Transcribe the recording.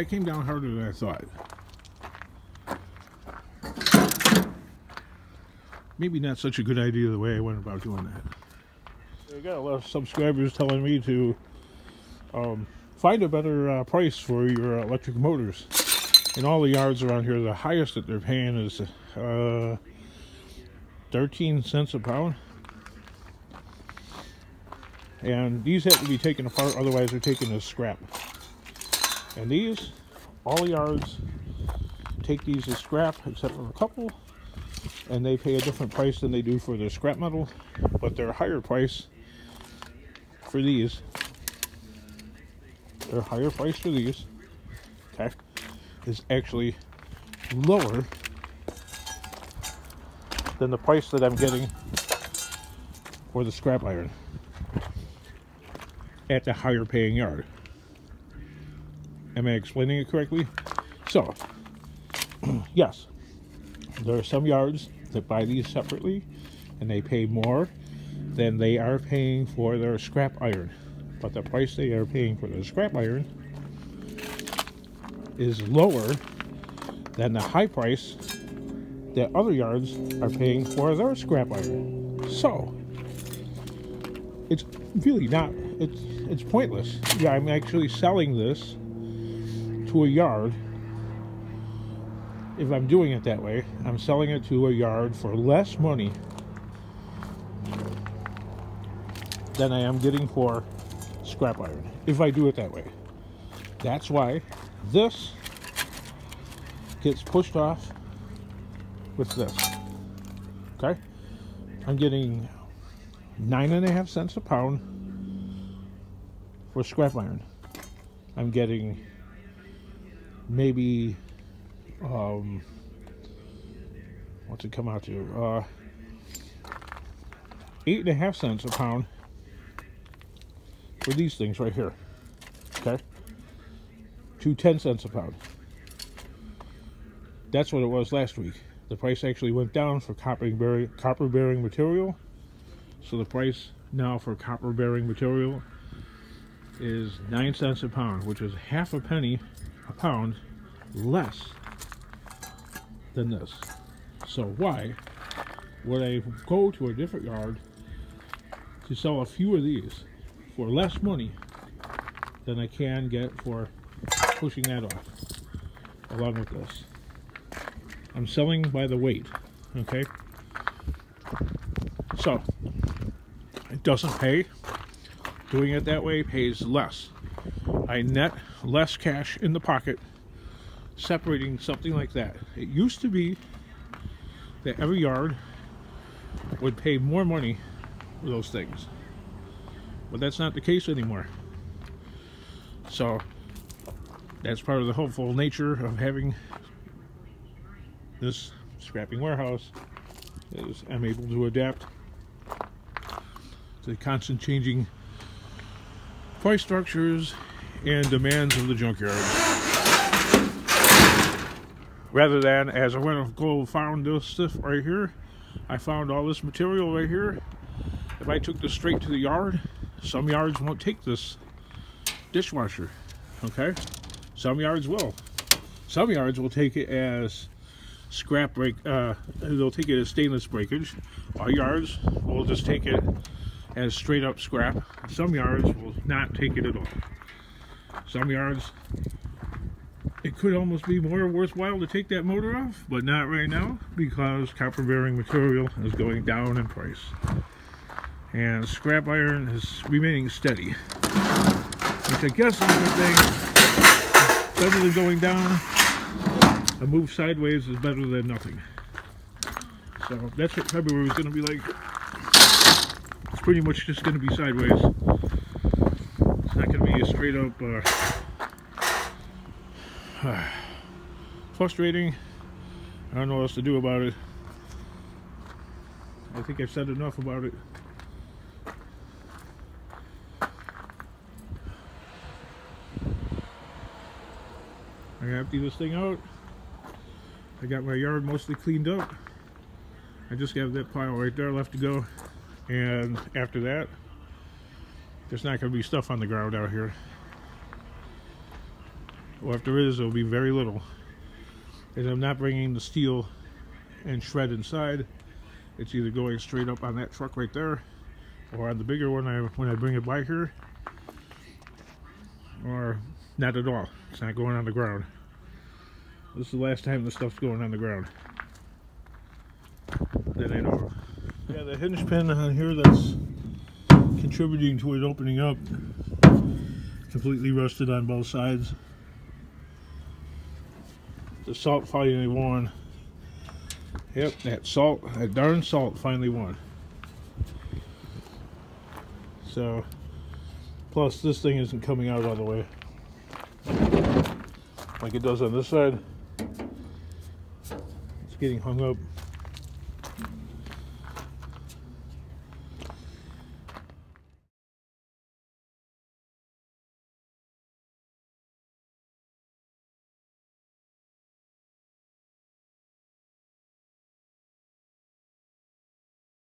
that came down harder than I thought. Maybe not such a good idea the way I went about doing that. I got a lot of subscribers telling me to find a better price for your electric motors. In all the yards around here, the highest that they're paying is 13 cents a pound. And these have to be taken apart, otherwise they're taken as scrap. And these, all yards take these as scrap, except for a couple. And they pay a different price than they do for their scrap metal. But their higher price for these, okay, is actually lower than the price that I'm getting for the scrap iron at the higher paying yard. Am I explaining it correctly? So, yes, there are some yards that buy these separately and they pay more than they are paying for their scrap iron. But the price they are paying for their scrap iron is lower than the high price that other yards are paying for their scrap iron. So, it's really not, it's pointless. Yeah, I'm actually selling this to a yard. If I'm doing it that way, I'm selling it to a yard for less money than I am getting for scrap iron, if I do it that way. That's why this gets pushed off with this. Okay? I'm getting 9.5 cents a pound for scrap iron. I'm getting maybe what's it come out to? 8.5 cents a pound for these things right here. Okay? To 10 cents a pound. That's what it was last week. The price actually went down for copper-bearing material. So the price now for copper-bearing material is 9 cents a pound, which is half a penny a pound less than this. So why would I go to a different yard to sell a few of these for less money than I can get for pushing that off along with this? I'm selling by the weight, okay? So it doesn't pay. Doing it that way pays less. I net less cash in the pocket separating something like that. It used to be that every yard would pay more money for those things, but that's not the case anymore. So that's part of the hopeful nature of having this scrapping warehouse, is I'm able to adapt to the constant changing price structures and demands of the junkyard. Rather than, as I went to go found this stuff right here, I found all this material right here. If I took this straight to the yard, some yards won't take this dishwasher, okay? Some yards will. Some yards will take it as scrap break, they'll take it as stainless breakage. Our yards will just take it as straight up scrap. Some yards will not take it at all. Some yards, it could almost be more worthwhile to take that motor off, but not right now because copper bearing material is going down in price. And scrap iron is remaining steady, which I guess is a good thing. Better than going down. A move sideways is better than nothing. So that's what February is going to be like. It's pretty much just going to be sideways. It's not going to be a straight up frustrating. I don't know what else to do about it. I think I've said enough about it. I empty this thing out. I got my yard mostly cleaned up. I just have that pile right there left to go. And after that, there's not going to be stuff on the ground out here. or if there is, it'll be very little. And I'm not bringing the steel and shred inside. It's either going straight up on that truck right there, or on the bigger one when I bring it by here, or not at all. It's not going on the ground. This is the last time this stuff's going on the ground that I know of. Yeah, the hinge pin on here that's contributing to it opening up, completely rusted on both sides. The salt finally won. Yep, that darn salt finally won. So, plus this thing isn't coming out all the way like it does on this side. It's getting hung up